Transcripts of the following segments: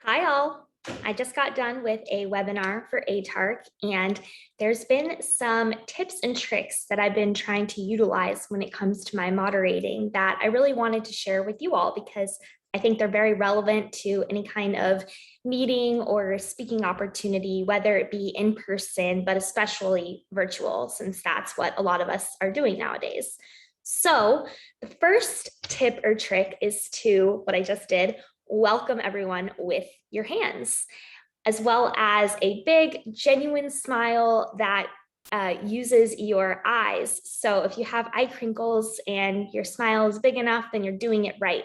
Hi all. I just got done with a webinar for ATARC, and there's been some tips and tricks that I've been trying to utilize when it comes to my moderating that I really wanted to share with you all because I think they're very relevant to any kind of meeting or speaking opportunity, whether it be in person, but especially virtual, since that's what a lot of us are doing nowadays. So the first tip or trick is to what I just did, welcome everyone with your hands, as well as a big, genuine smile that uses your eyes. So if you have eye crinkles and your smile is big enough, then you're doing it right.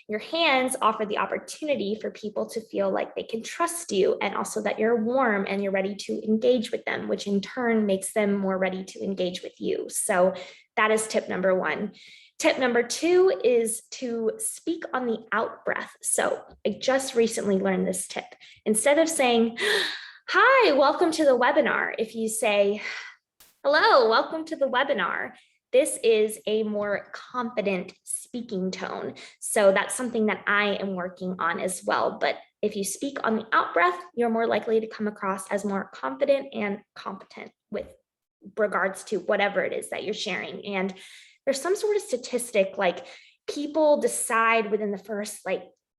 Your hands offer the opportunity for people to feel like they can trust you and also that you're warm and you're ready to engage with them, which in turn makes them more ready to engage with you. So that is tip number one. Tip number two is to speak on the out breath. So I just recently learned this tip. Instead of saying, "Hi, welcome to the webinar," if you say, "Hello, welcome to the webinar," this is a more confident speaking tone. So that's something that I am working on as well. But if you speak on the out breath, you're more likely to come across as more confident and competent with regards to whatever it is that you're sharing. And there's some sort of statistic like people decide within the first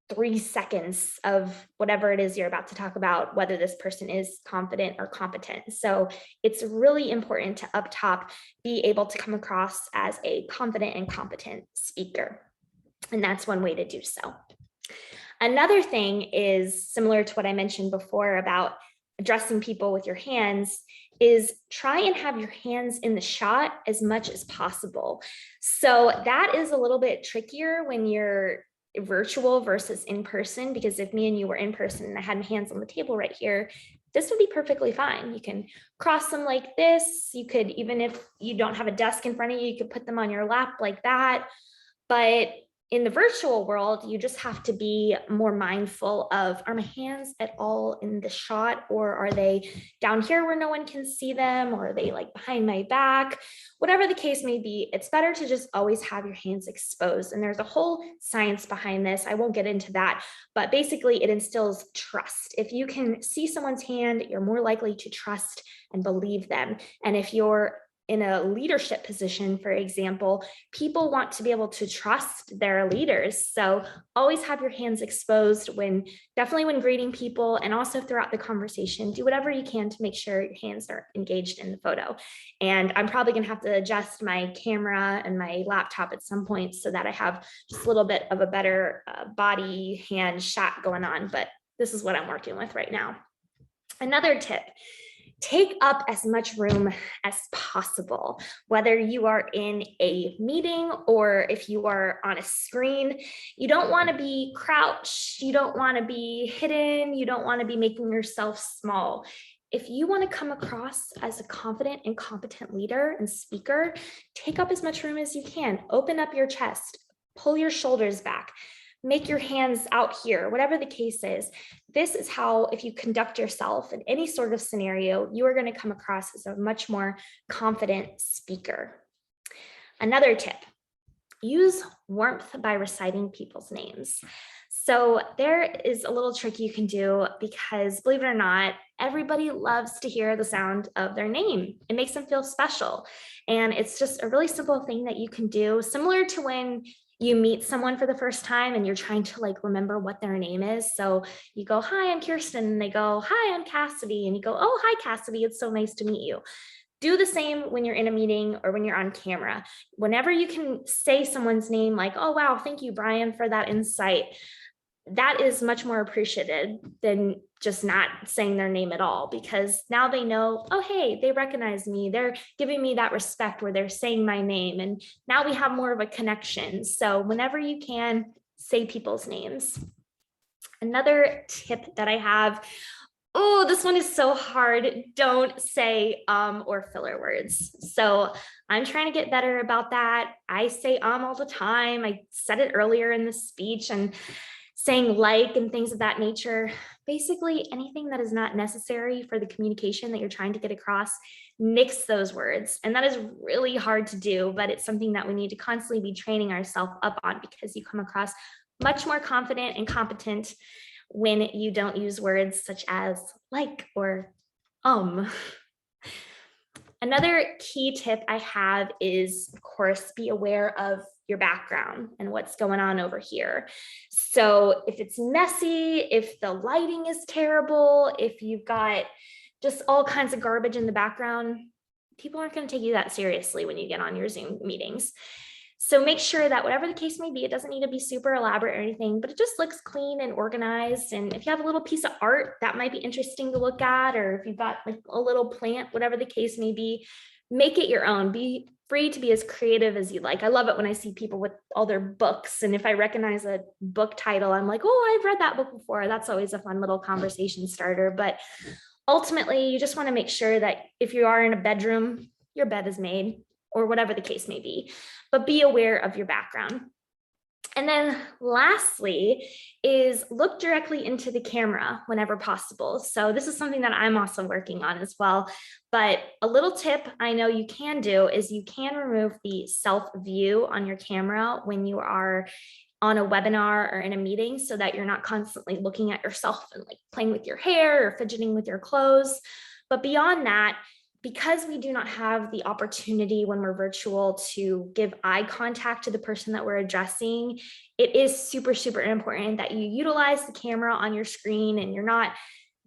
3 seconds of whatever it is you're about to talk about whether this person is confident or competent. So it's really important to up top be able to come across as a confident and competent speaker. And that's one way to do so. Another thing is similar to what I mentioned before about addressing people with your hands is try and have your hands in the shot as much as possible. So that is a little bit trickier when you're virtual versus in person, because if me and you were in person and I had my hands on the table right here, this would be perfectly fine. You can cross them like this. You could, even if you don't have a desk in front of you, you could put them on your lap like that. But in the virtual world, you just have to be more mindful of, are my hands at all in the shot, or are they down here where no one can see them, or are they like behind my back? Whatever the case may be, it's better to just always have your hands exposed. And there's a whole science behind this. I won't get into that, but basically it instills trust. If you can see someone's hand, you're more likely to trust and believe them. And if you're in a leadership position, for example, people want to be able to trust their leaders. So always have your hands exposed definitely when greeting people, and also throughout the conversation, do whatever you can to make sure your hands are engaged in the photo. And I'm probably gonna have to adjust my camera and my laptop at some point so that I have just a little bit of a better body hand shot going on, but this is what I'm working with right now. Another tip, take up as much room as possible, whether you are in a meeting or if you are on a screen. You don't want to be crouched, you don't want to be hidden, you don't want to be making yourself small. If you want to come across as a confident and competent leader and speaker, take up as much room as you can. Open up your chest, pull your shoulders back, make your hands out here, whatever the case is. This is how, if you conduct yourself in any sort of scenario, you are going to come across as a much more confident speaker. Another tip, use warmth by reciting people's names. So there is a little trick you can do because, believe it or not, everybody loves to hear the sound of their name. It makes them feel special. And it's just a really simple thing that you can do, similar to when you meet someone for the first time and you're trying to remember what their name is. So you go, "Hi, I'm Kirsten." And they go, "Hi, I'm Cassidy." And you go, "Oh, hi, Cassidy. It's so nice to meet you." Do the same when you're in a meeting or when you're on camera. Whenever you can say someone's name, like, "Oh, wow, thank you, Brian, for that insight," that is much more appreciated than just not saying their name at all, because now they know, oh, hey, they recognize me. They're giving me that respect where they're saying my name. And now we have more of a connection. So whenever you can, say people's names. Another tip that I have, oh, this one is so hard. Don't say or filler words. So I'm trying to get better about that. I say all the time. I said it earlier in the speech, and saying like and things of that nature. Basically anything that is not necessary for the communication that you're trying to get across, nix those words. And that is really hard to do, but it's something that we need to constantly be training ourselves up on, because you come across much more confident and competent when you don't use words such as like or um. Another key tip I have is, of course, be aware of your background and what's going on over here. So if it's messy, if the lighting is terrible, if you've got just all kinds of garbage in the background, people aren't going to take you that seriously when you get on your Zoom meetings. So make sure that whatever the case may be, it doesn't need to be super elaborate or anything, but it just looks clean and organized. And if you have a little piece of art, that might be interesting to look at, or if you've got like a little plant, whatever the case may be, make it your own. Be free to be as creative as you like. I love it when I see people with all their books. And if I recognize a book title, I'm like, oh, I've read that book before. That's always a fun little conversation starter. But ultimately, you just want to make sure that if you are in a bedroom, your bed is made, or whatever the case may be, but be aware of your background. And then lastly is look directly into the camera whenever possible. So this is something that I'm also working on as well. But a little tip I know you can do is you can remove the self view on your camera when you are on a webinar or in a meeting, so that you're not constantly looking at yourself and like playing with your hair or fidgeting with your clothes. But beyond that, because we do not have the opportunity when we're virtual to give eye contact to the person that we're addressing, it is super, super important that you utilize the camera on your screen and you're not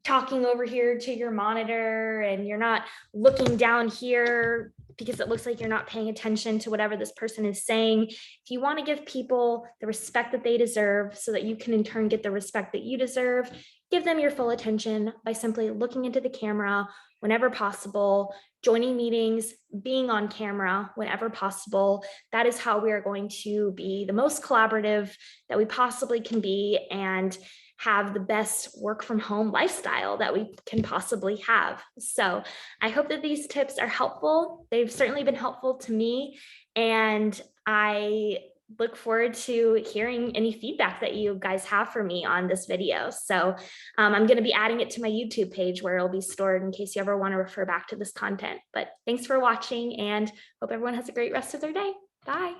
talking over here to your monitor and you're not looking down here because it looks like you're not paying attention to whatever this person is saying. If you want to give people the respect that they deserve so that you can in turn get the respect that you deserve, give them your full attention by simply looking into the camera whenever possible, joining meetings, being on camera whenever possible. That is how we are going to be the most collaborative that we possibly can be and have the best work from home lifestyle that we can possibly have. So I hope that these tips are helpful. They've certainly been helpful to me, and I look forward to hearing any feedback that you guys have for me on this video. So I'm going to be adding it to my YouTube page where it'll be stored in case you ever want to refer back to this content. But thanks for watching and hope everyone has a great rest of their day. Bye.